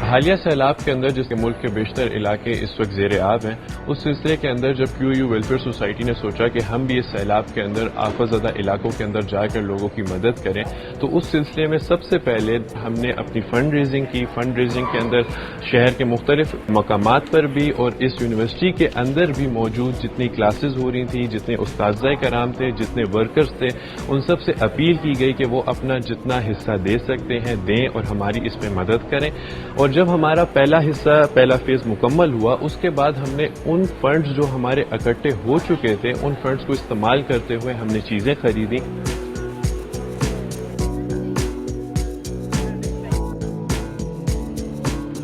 حالیہ سیلاب کے اندر جس کے ملک کے بیشتر علاقے اس وقت زیر آب ہیں، اس سلسلے کے اندر جب QAU ویلفیئر سوسائٹی نے سوچا کہ ہم بھی اس سیلاب کے اندر آفت زدہ علاقوں کے اندر جا کر لوگوں کی مدد کریں، تو اس سلسلے میں سب سے پہلے ہم نے اپنی فنڈ ریزنگ کی. فنڈ ریزنگ کے اندر شہر کے مختلف مقامات پر بھی اور اس یونیورسٹی کے اندر بھی موجود جتنی کلاسز ہو رہی تھیں، جتنے اساتذہ کرام تھے، جتنے ورکرز تھے، ان سب سے اپیل کی گئی کہ وہ اپنا جتنا حصہ دے سکتے ہیں دیں اور ہماری اس میں مدد کریں. اور جب ہمارا پہلا حصہ، پہلا فیز مکمل ہوا، اس کے بعد ہم نے ان فنڈز جو ہمارے اکٹھے ہو چکے تھے ان فنڈز کو استعمال کرتے ہوئے ہم نے چیزیں خریدیں.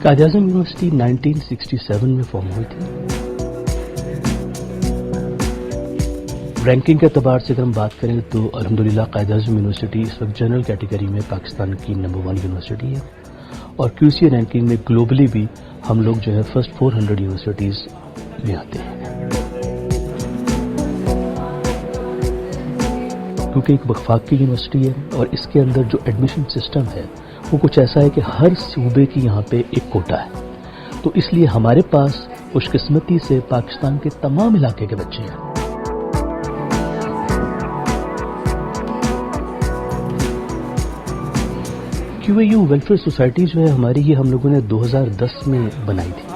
قائد اعظم یونیورسٹی 1967 میں فارم ہوئی تھی. رینکنگ کے اعتبار سے اگر ہم بات کریں تو الحمدللہ قائد اعظم یونیورسٹی اس وقت جنرل کیٹیگری میں پاکستان کی نمبر 1 یونیورسٹی ہے، اور QC رینکنگ میں گلوبلی بھی ہم لوگ جو ہے فرسٹ 400 یونیورسٹیز میں آتے ہیں. کیونکہ ایک وفاقی یونیورسٹی ہے اور اس کے اندر جو ایڈمیشن سسٹم ہے وہ کچھ ایسا ہے کہ ہر صوبے کی یہاں پہ ایک کوٹا ہے، تو اس لیے ہمارے پاس خوش قسمتی سے پاکستان کے تمام علاقے کے بچے ہیں. QAU ویلفیئر سوسائٹی جو ہے ہماری، یہ ہم لوگوں نے 2010 میں بنائی تھی.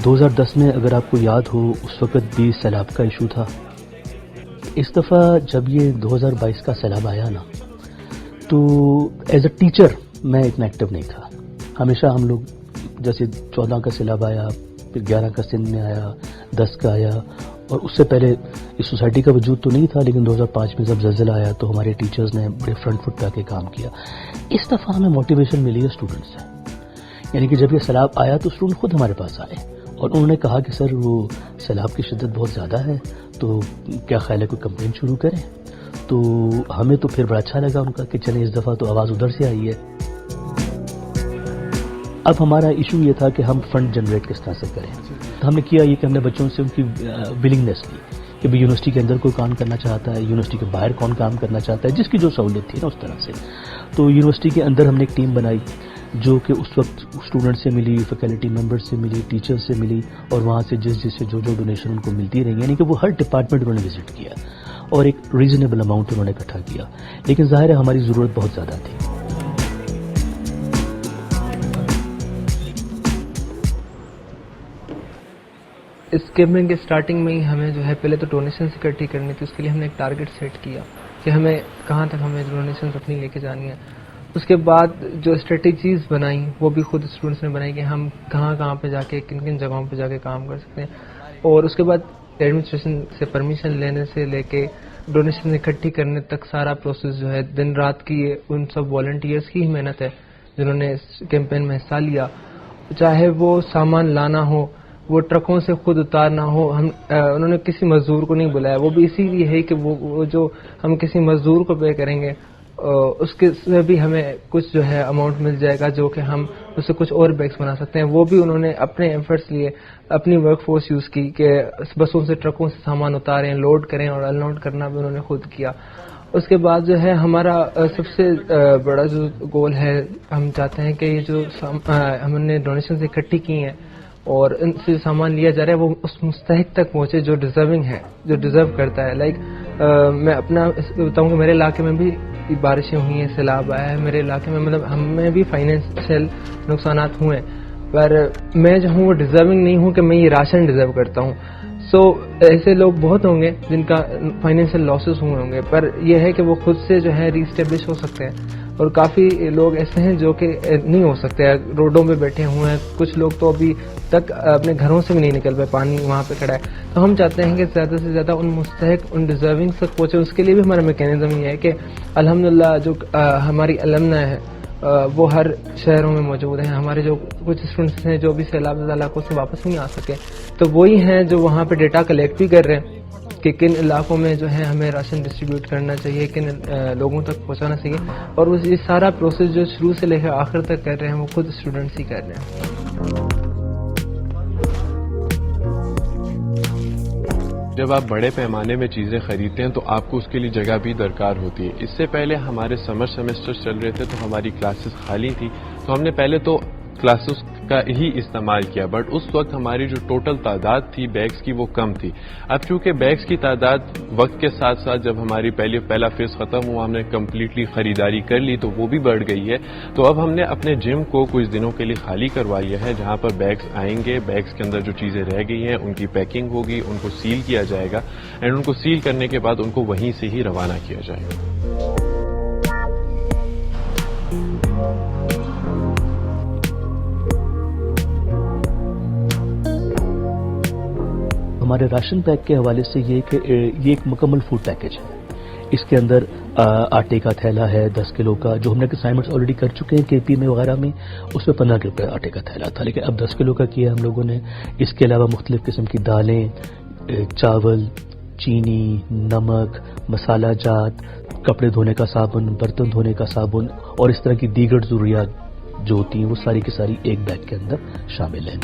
2010 میں اگر آپ کو یاد ہو اس وقت بھی سیلاب کا ایشو تھا. اس دفعہ جب یہ 2022 کا سیلاب آیا نا، تو ایز اے ٹیچر میں اتنا ایکٹیو نہیں تھا. ہمیشہ ہم لوگ جیسے 14 کا سیلاب آیا، پھر 11 کا سندھ میں آیا، 10 کا آیا، اور اس سے پہلے اس سوسائٹی کا وجود تو نہیں تھا، لیکن 2005 میں جب زلزلہ آیا تو ہمارے ٹیچرز نے بڑے فرنٹ فٹ پہ آ کے کام کیا. اس دفعہ ہمیں موٹیویشن ملی ہے اسٹوڈنٹ سے، یعنی کہ جب یہ سیلاب آیا تو اسٹوڈنٹ خود ہمارے پاس آئے اور انہوں نے کہا کہ سر وہ سیلاب کی شدت بہت زیادہ ہے، تو کیا خیال ہے کوئی کمپین شروع کریں. تو ہمیں تو پھر بڑا اچھا لگا ان کا کہ چلیں اس دفعہ تو آواز ادھر سے آئی ہے. اب ہمارا ایشو یہ تھا کہ ہم فنڈ جنریٹ کس طرح سے کریں. تو ہم نے کیا یہ کہ ہم نے بچوں سے ان کی ولنگنیس لی کہ بھئی یونیورسٹی کے اندر کوئی کام کرنا چاہتا ہے، یونیورسٹی کے باہر کون کام کرنا چاہتا ہے، جس کی جو سہولت تھی نا اس طرح سے. تو یونیورسٹی کے اندر ہم نے ایک ٹیم بنائی جو کہ اس وقت اسٹوڈنٹ سے ملی، فیکلٹی ممبر سے ملی، ٹیچر سے ملی، اور وہاں سے جس سے جو ڈونیشن ان کو ملتی رہی، یعنی کہ وہ ہر ڈپارٹمنٹ انہوں نے وزٹ کیا اور ایک ریزنیبل اماؤنٹ انہوں نے اکٹھا کیا. لیکن ظاہر ہے ہماری ضرورت بہت زیادہ تھی. اس کیمپین کے سٹارٹنگ میں ہی ہمیں جو ہے پہلے تو ڈونیشنز اکٹھی کرنی تھی. اس کے لیے ہم نے ایک ٹارگٹ سیٹ کیا کہ ہمیں کہاں تک ہمیں ڈونیشنز اپنی لے کے جانی ہے. اس کے بعد جو اسٹریٹجیز بنائیں وہ بھی خود اسٹوڈنٹس نے بنائی کہ ہم کہاں پہ جا کے کن کن جگہوں پہ جا کے کام کر سکتے ہیں. اور اس کے بعد ایڈمنسٹریشن سے پرمیشن لینے سے لے کے ڈونیشن اکٹھی کرنے تک سارا پروسیس جو ہے دن رات کی ان سب والنٹیئرس کی ہی محنت ہے جنہوں نے اس کیمپین میں حصہ لیا. چاہے وہ سامان لانا ہو، وہ ٹرکوں سے خود اتارنا ہو، انہوں نے کسی مزدور کو نہیں بلایا. وہ بھی اسی لیے ہے کہ وہ جو ہم کسی مزدور کو پے کریں گے اس کے سے بھی ہمیں کچھ جو ہے اماؤنٹ مل جائے گا جو کہ ہم اس سے کچھ اور بیگس بنا سکتے ہیں. وہ بھی انہوں نے اپنے ایفرٹس لیے، اپنی ورک فورس یوز کی کہ بسوں سے ٹرکوں سے سامان اتاریں، لوڈ کریں، اور ان لوڈ کرنا بھی انہوں نے خود کیا. اس کے بعد جو ہے ہمارا سب سے بڑا جو گول ہے، ہم چاہتے ہیں کہ یہ جو ہم نے ڈونیشنز اکٹھی کی ہیں اور ان سے سامان لیا جا رہا ہے وہ اس مستحق تک پہنچے جو ڈیزرونگ ہے، جو ڈیزرو کرتا ہے. لائک میں اپنا بتاؤں کہ میرے علاقے میں بھی بارشیں ہوئی ہیں، سیلاب آیا ہے میرے علاقے میں، مطلب ہمیں بھی فائنینشیل نقصانات ہوئے، پر میں جو ہوں وہ ڈیزرونگ نہیں ہوں کہ میں یہ راشن ڈیزرو کرتا ہوں. سو ایسے لوگ بہت ہوں گے جن کا فائنینشیل لاسز ہوئے ہوں گے، پر یہ ہے کہ وہ خود سے جو ہے ری اسٹیبلش ہو سکتے ہیں. اور کافی لوگ ایسے ہیں جو کہ نہیں ہو سکتے، روڈوں پہ بیٹھے ہوئے ہیں. کچھ لوگ تو ابھی تک اپنے گھروں سے بھی نہیں نکل پائے، پانی وہاں پہ کھڑا ہے. تو ہم چاہتے ہیں کہ زیادہ سے زیادہ ان مستحق، ان ڈیزرونگ تک پہنچے. اس کے لیے بھی ہمارا میکینزم یہ ہے کہ الحمدللہ جو ہماری المنا ہے وہ ہر شہروں میں موجود ہیں. ہمارے جو کچھ اسٹوڈنٹس ہیں جو بھی سیلاب زدہ علاقوں سے واپس نہیں آ سکے، تو وہی ہیں جو وہاں پہ ڈیٹا کلیکٹ بھی کر رہے ہیں کہ کن علاقوں میں جو ہے ہمیں راشن ڈسٹریبیوٹ کرنا چاہیے، کن لوگوں تک پہنچانا چاہیے. اور یہ سارا پروسیس جو شروع سے لے کر آخر تک کر رہے ہیں وہ خود اسٹوڈنٹس ہی کر رہے ہیں. جب آپ بڑے پیمانے میں چیزیں خریدتے ہیں تو آپ کو اس کے لیے جگہ بھی درکار ہوتی ہے. اس سے پہلے ہمارے سمر سیمسٹر چل رہے تھے تو ہماری کلاسز خالی تھی، تو ہم نے پہلے تو کلاسز کا ہی استعمال کیا، بٹ اس وقت ہماری جو ٹوٹل تعداد تھی بیگس کی وہ کم تھی. اب چونکہ بیگس کی تعداد وقت کے ساتھ ساتھ جب ہماری پہلا فیز ختم ہوا، ہم نے کمپلیٹلی خریداری کر لی تو وہ بھی بڑھ گئی ہے. تو اب ہم نے اپنے جم کو کچھ دنوں کے لیے خالی کروا لیا ہے، جہاں پر بیگس آئیں گے، بیگس کے اندر جو چیزیں رہ گئی ہیں ان کی پیکنگ ہوگی، ان کو سیل کیا جائے گا، اینڈ ان کو سیل کرنے کے بعد ان کو وہیں سے ہی روانہ کیا جائے گا. ہمارے راشن پیک کے حوالے سے یہ کہ یہ ایک مکمل فوڈ پیکج ہے. اس کے اندر آٹے کا تھیلا ہے 10 کلو کا، جو ہم نے کنسائنمنٹس آلریڈی کر چکے ہیں کے پی میں وغیرہ میں، اس میں 15 روپے آٹے کا تھیلا تھا، لیکن اب 10 کلو کا کیا ہم لوگوں نے. اس کے علاوہ مختلف قسم کی دالیں، چاول، چینی، نمک، مسالہ جات، کپڑے دھونے کا صابن، برتن دھونے کا صابن اور اس طرح کی دیگر ضروریات جو ہوتی ہیں وہ ساری کی ساری ایک بیگ کے اندر شامل ہیں.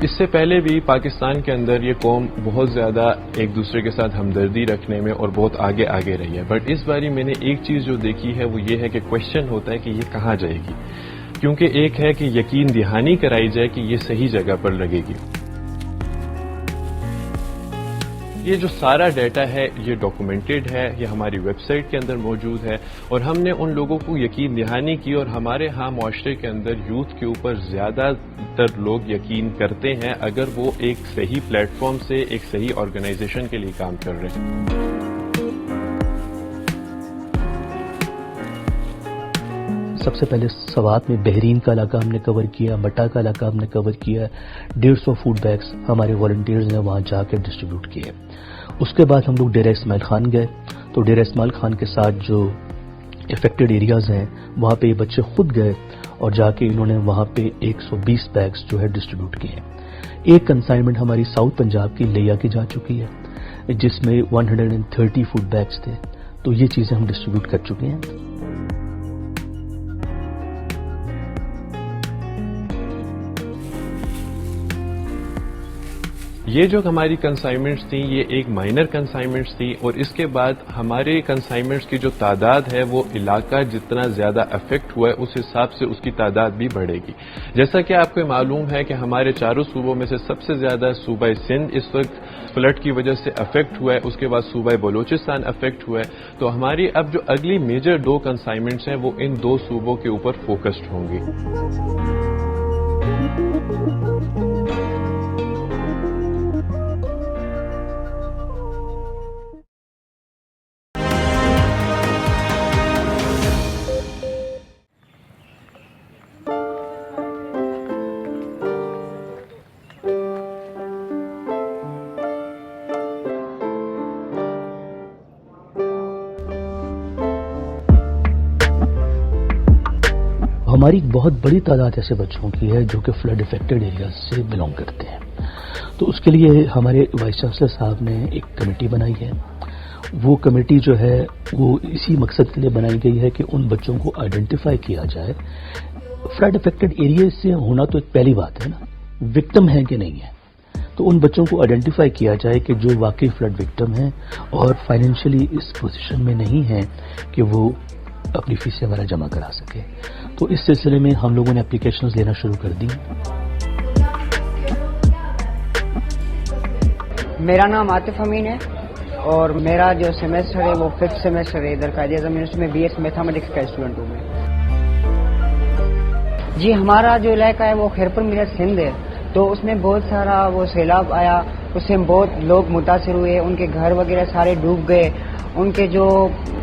اس سے پہلے بھی پاکستان کے اندر یہ قوم بہت زیادہ ایک دوسرے کے ساتھ ہمدردی رکھنے میں اور بہت آگے رہی ہے، بٹ اس باری میں نے ایک چیز جو دیکھی ہے وہ یہ ہے کہ کوشچن ہوتا ہے کہ یہ کہاں جائے گی، کیونکہ ایک ہے کہ یقین دہانی کرائی جائے کہ یہ صحیح جگہ پر لگے گی. یہ جو سارا ڈیٹا ہے یہ ڈاکومنٹڈ ہے، یہ ہماری ویب سائٹ کے اندر موجود ہے، اور ہم نے ان لوگوں کو یقین دہانی کی، اور ہمارے ہاں معاشرے کے اندر یوتھ کے اوپر زیادہ تر لوگ یقین کرتے ہیں اگر وہ ایک صحیح پلیٹ فارم سے ایک صحیح آرگنائزیشن کے لیے کام کر رہے ہیں. سب سے پہلے سوات میں بحرین کا علاقہ ہم نے کور کیا، مٹا کا علاقہ ہم نے کور کیا. 150 فوڈ بیگس ہمارے والنٹیئرز نے وہاں جا کے ڈسٹریبیوٹ کیے. اس کے بعد ہم لوگ ڈیرہ اسماعیل خان گئے، تو ڈیرہ اسماعیل خان کے ساتھ جو افیکٹڈ ایریاز ہیں وہاں پہ یہ بچے خود گئے اور جا کے انہوں نے وہاں پہ 120 بیگس جو ہے ڈسٹریبیوٹ کیے. ایک کنسائنمنٹ ہماری ساؤتھ پنجاب کی لیا کی جا چکی ہے جس میں 130 فوڈ بیگس تھے، تو یہ چیزیں ہم ڈسٹریبیوٹ کر چکے ہیں. یہ جو ہماری کنسائنمنٹس تھیں یہ ایک مائنر کنسائنمنٹس تھیں، اور اس کے بعد ہمارے کنسائنمنٹس کی جو تعداد ہے وہ علاقہ جتنا زیادہ افیکٹ ہوا ہے اس حساب سے اس کی تعداد بھی بڑھے گی. جیسا کہ آپ کو معلوم ہے کہ ہمارے چاروں صوبوں میں سے سب سے زیادہ صوبہ سندھ اس وقت فلڈ کی وجہ سے افیکٹ ہوا ہے، اس کے بعد صوبہ بلوچستان افیکٹ ہوا ہے. تو ہماری اب جو اگلی میجر 2 کنسائنمنٹس ہیں وہ ان 2 صوبوں کے اوپر فوکسڈ ہوں گی. ہماری بہت بڑی تعداد ایسے بچوں کی ہے جو کہ فلڈ افیکٹڈ ایریاز سے بلانگ کرتے ہیں، تو اس کے لیے ہمارے وائس چانسلر صاحب نے ایک کمیٹی بنائی ہے. وہ کمیٹی جو ہے وہ اسی مقصد کے لیے بنائی گئی ہے کہ ان بچوں کو آئیڈینٹیفائی کیا جائے. فلڈ افیکٹڈ ایریاز سے ہونا تو ایک پہلی بات ہے نا، وکٹم ہیں کہ نہیں ہے، تو ان بچوں کو آئیڈینٹیفائی کیا جائے کہ جو واقعی فلڈ وکٹم ہیں اور فائنینشلی اس پوزیشن میں نہیں ہیں کہ وہ اپنی فیسیں وغیرہ جمع کرا سکے. تو اس سلسلے میں ہم لوگوں نے اپلیکیشنز لینا شروع کر دی. میرا نام عاطف امین ہے اور میرا جو سیمیسٹر ہے وہ 5th سیمیسٹر ہے ادھر قائد اعظم یونیورسٹی میں BS میتھمیٹکس کا اسٹوڈنٹ ہوں میں. جی ہمارا جو علاقہ ہے وہ خیرپور میرٹھ سندھ ہے، تو اس میں بہت سارا وہ سیلاب آیا، اس سے بہت لوگ متاثر ہوئے، ان کے گھر وغیرہ سارے ڈوب گئے، ان کے جو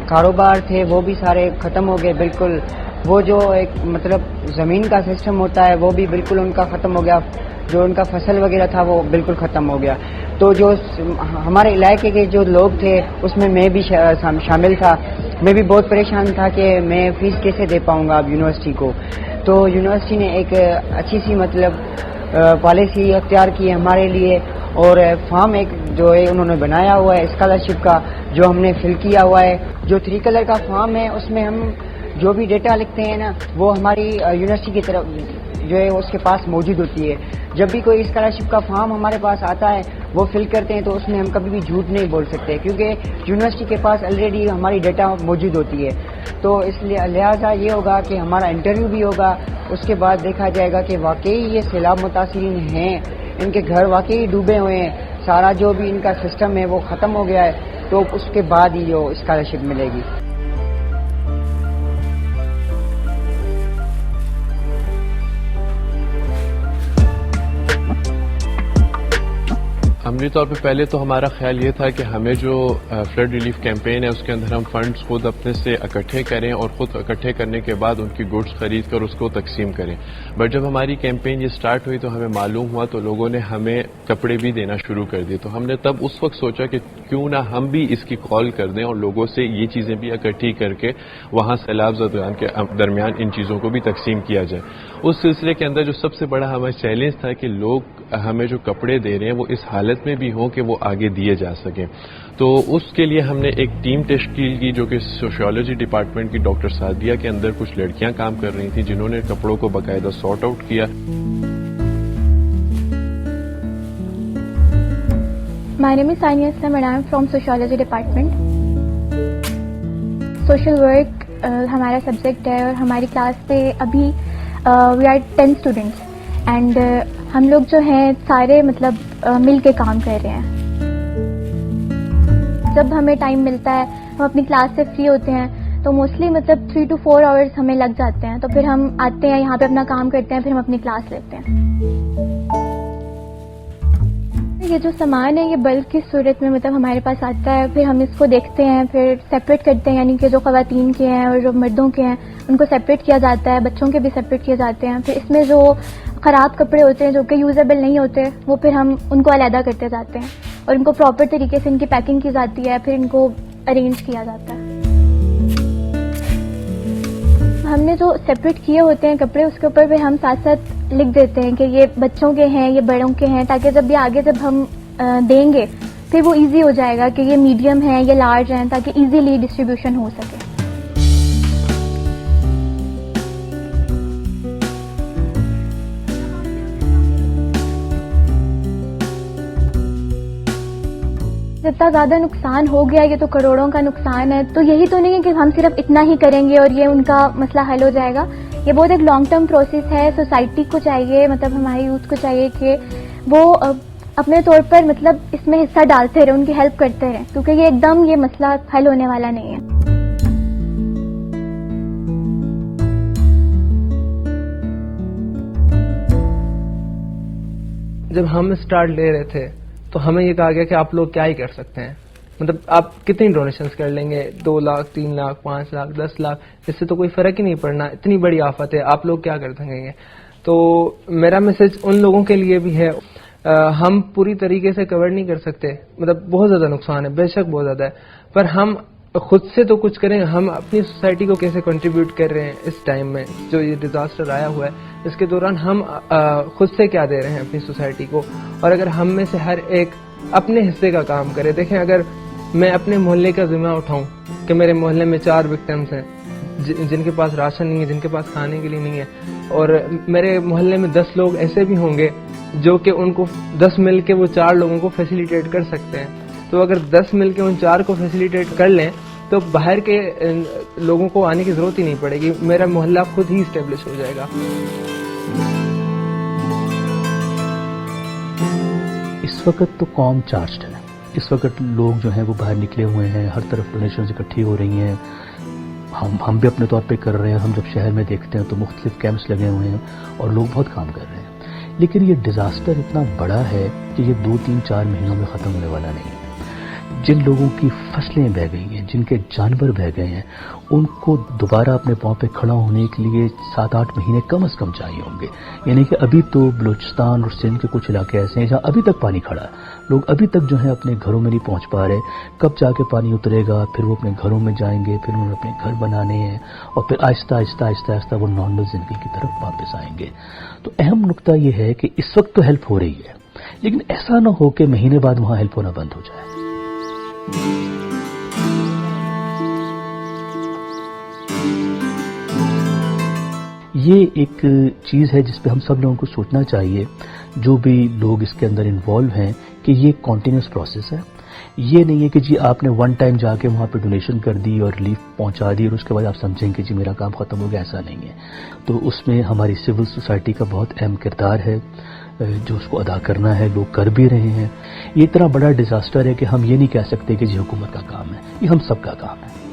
کاروبار تھے وہ بھی سارے ختم ہو گئے بالکل. وہ جو ایک مطلب زمین کا سسٹم ہوتا ہے وہ بھی بالکل ان کا ختم ہو گیا، جو ان کا فصل وغیرہ تھا وہ بالکل ختم ہو گیا. تو جو ہمارے علاقے کے جو لوگ تھے اس میں میں بھی شامل تھا. میں بھی بہت پریشان تھا کہ میں فیس کیسے دے پاؤں گا اب یونیورسٹی کو. تو یونیورسٹی نے ایک اچھی سی مطلب پالیسی اختیار کی ہمارے لیے، اور فارم ایک جو ہے انہوں نے بنایا ہوا ہے اسکالرشپ کا، جو ہم نے فل کیا ہوا ہے. جو 3 کلر کا فارم ہے اس میں ہم جو بھی ڈیٹا لکھتے ہیں نا وہ ہماری یونیورسٹی کی طرف جو ہے اس کے پاس موجود ہوتی ہے. جب بھی کوئی اسکالرشپ کا فارم ہمارے پاس آتا ہے وہ فل کرتے ہیں تو اس میں ہم کبھی بھی جھوٹ نہیں بول سکتے، کیونکہ یونیورسٹی کے پاس آلریڈی ہماری ڈیٹا موجود ہوتی ہے. تو اس لیے لہٰذا یہ ہوگا کہ ہمارا انٹرویو بھی ہوگا، اس کے بعد دیکھا جائے گا کہ واقعی یہ سیلاب متاثرین ہیں، ان کے گھر واقعی ڈوبے ہوئے ہیں، سارا جو بھی ان کا سسٹم ہے وہ ختم ہو گیا ہے، تو اس کے بعد ہی جو اسکالرشپ ملے گی۔ عملی طور پہ پہلے تو ہمارا خیال یہ تھا کہ ہمیں جو فلڈ ریلیف کیمپین ہے اس کے اندر ہم فنڈز خود اپنے سے اکٹھے کریں اور خود اکٹھے کرنے کے بعد ان کی گڈس خرید کر اس کو تقسیم کریں، بٹ جب ہماری کیمپین یہ سٹارٹ ہوئی تو ہمیں معلوم ہوا تو لوگوں نے ہمیں کپڑے بھی دینا شروع کر دیے، تو ہم نے تب اس وقت سوچا کہ کیوں نہ ہم بھی اس کی کال کر دیں اور لوگوں سے یہ چیزیں بھی اکٹھی کر کے وہاں سیلاب زدگان کے درمیان ان چیزوں کو بھی تقسیم کیا جائے۔ اس سلسلے کے اندر جو سب سے بڑا ہمارا چیلنج تھا کہ لوگ ہمیں جو کپڑے دے رہے ہیں وہ اس حالت میں بھی ہوں کہ وہ آگے دیے جا سکیں، تو اس کے لیے ہم نے ایک ٹیم تشکیل کی جو کہ سوشیالوجی ڈپارٹمنٹ کی ڈاکٹر سعدیہ کے اندر کچھ لڑکیاں کام کر رہی تھیں جنہوں نے کپڑوں کو باقاعدہ سارٹ آؤٹ کیا۔ My name is Sania Islam and I am from Sociology Department. Social work ہمارا سبجیکٹ ہے اور ہماری کلاس میں ابھی we are 10 students and ہم لوگ جو ہیں سارے مطلب مل کے کام کر رہے ہیں۔ جب ہمیں ٹائم ملتا ہے ہم اپنی کلاس سے فری ہوتے ہیں تو موسٹلی مطلب 3 to 4 hours ہمیں لگ جاتے ہیں، تو پھر ہم آتے ہیں یہاں پہ اپنا کام کرتے ہیں، پھر ہم اپنی کلاس لیتے ہیں۔ یہ جو سامان ہے یہ بلک کی صورت میں مطلب ہمارے پاس آتا ہے، پھر ہم اس کو دیکھتے ہیں، پھر سیپریٹ کرتے ہیں، یعنی کہ جو خواتین کے ہیں اور جو مردوں کے ہیں ان کو سیپریٹ کیا جاتا ہے، بچوں کے بھی سیپریٹ کیے جاتے ہیں۔ پھر اس میں جو خراب کپڑے ہوتے ہیں جو کہ یوزیبل نہیں ہوتے وہ پھر ہم ان کو علیحدہ کرتے جاتے ہیں اور ان کو پراپر طریقے سے ان کی پیکنگ کی جاتی ہے، پھر ان کو ارینج کیا جاتا ہے۔ ہم نے جو سیپریٹ کیے ہوتے ہیں کپڑے اس کے اوپر پھر ہم ساتھ ساتھ لکھ دیتے ہیں کہ یہ بچوں کے ہیں، یہ بڑوں کے ہیں، تاکہ جب یہ آگے جب ہم دیں گے پھر وہ ایزی ہو جائے گا کہ یہ میڈیم ہیں یہ لارج ہیں، تاکہ ایزیلی ڈسٹریبیوشن ہو سکے۔ جتنا زیادہ نقصان ہو گیا یہ تو کروڑوں کا نقصان ہے، تو یہی تو نہیں ہے کہ ہم صرف اتنا ہی کریں گے اور یہ ان کا مسئلہ حل ہو جائے گا۔ یہ بہت ایک لانگ ٹرم پروسیس ہے۔ سوسائٹی کو چاہیے، مطلب ہماری یوتھ کو چاہیے کہ وہ اپنے طور پر مطلب اس میں حصہ ڈالتے رہیں، ان کی ہیلپ کرتے رہیں، کیونکہ یہ ایک دم یہ مسئلہ حل ہونے والا نہیں ہے۔ جب ہم اسٹارٹ لے رہے تھے تو ہمیں یہ کہا گیا کہ آپ لوگ کیا ہی کر سکتے ہیں، مطلب آپ کتنی ڈونیشنز کر لیں گے، 2 لاکھ 3 لاکھ 5 لاکھ 10 لاکھ، اس سے تو کوئی فرق ہی نہیں پڑنا، اتنی بڑی آفت ہے، آپ لوگ کیا کر سکیں گے۔ تو میرا میسج ان لوگوں کے لیے بھی ہے، ہم پوری طریقے سے کور نہیں کر سکتے، مطلب بہت زیادہ نقصان ہے، بے شک بہت زیادہ ہے، پر ہم خود سے تو کچھ کریں۔ ہم اپنی سوسائٹی کو کیسے کنٹریبیوٹ کر رہے ہیں اس ٹائم میں جو یہ ڈیزاسٹر آیا ہوا ہے، اس کے دوران ہم خود سے کیا دے رہے ہیں اپنی سوسائٹی کو، اور اگر ہم میں سے ہر ایک اپنے حصے کا کام کرے۔ دیکھیں، اگر میں اپنے محلے کا ذمہ اٹھاؤں کہ میرے محلے میں 4 وکٹمز ہیں جن کے پاس راشن نہیں ہے، جن کے پاس کھانے کے لیے نہیں ہے، اور میرے محلے میں 10 لوگ ایسے بھی ہوں گے جو کہ ان کو 10 مل کے وہ 4 لوگوں کو فیسیلیٹیٹ کر سکتے ہیں، تو اگر 10 مل کے ان 4 کو فیسیلیٹیٹ کر لیں تو باہر کے لوگوں کو آنے کی ضرورت ہی نہیں پڑے گی، میرا محلہ خود ہی اسٹیبلش ہو جائے گا۔ اس وقت تو قوم چارجڈ ہے، اس وقت لوگ جو ہیں وہ باہر نکلے ہوئے ہیں، ہر طرف ڈونیشنز اکٹھی ہو رہی ہیں، ہم بھی اپنے طور پہ کر رہے ہیں۔ ہم جب شہر میں دیکھتے ہیں تو مختلف کیمپس لگے ہوئے ہیں اور لوگ بہت کام کر رہے ہیں، لیکن یہ ڈیزاسٹر اتنا بڑا ہے کہ یہ 2 3 4 مہینوں میں ختم ہونے والا نہیں ہے۔ جن لوگوں کی فصلیں بہہ گئی ہیں، جن کے جانور بہہ گئے ہیں، ان کو دوبارہ اپنے پاؤں پہ کھڑا ہونے کے لیے 7-8 مہینے کم از کم چاہیے ہوں گے۔ یعنی کہ ابھی تو بلوچستان اور سندھ کے کچھ علاقے ایسے ہیں جہاں ابھی تک پانی کھڑا ہے، لوگ ابھی تک جو ہے اپنے گھروں میں نہیں پہنچ پا رہے۔ کب جا کے پانی اترے گا، پھر وہ اپنے گھروں میں جائیں گے، پھر انہوں نے اپنے گھر بنانے ہیں، اور پھر آہستہ آہستہ آہستہ آہستہ وہ نارمل زندگی کی طرف واپس آئیں گے۔ تو اہم نقطہ یہ ہے کہ اس وقت تو ہیلپ ہو رہی ہے، لیکن ایسا نہ ہو کہ مہینے بعد وہاں ہیلپ ہونا بند ہو جائے۔ یہ ایک چیز ہے جس پہ ہم سب لوگوں کو سوچنا چاہیے، جو بھی لوگ اس کے اندر انوالو ہیں، کہ یہ کنٹینیوس پروسیس ہے۔ یہ نہیں ہے کہ جی آپ نے ون ٹائم جا کے وہاں پہ ڈونیشن کر دی اور ریلیف پہنچا دی اور اس کے بعد آپ سمجھیں کہ جی میرا کام ختم ہو گیا. ایسا نہیں ہے. تو اس میں ہماری سول سوسائٹی کا بہت اہم کردار ہے جو اس کو ادا کرنا ہے. لوگ کر بھی رہے ہیں. یہ اتنا بڑا ڈیزاسٹر ہے کہ ہم یہ نہیں کہہ سکتے کہ جی حکومت کا کام ہے, یہ ہم سب کا کام ہے.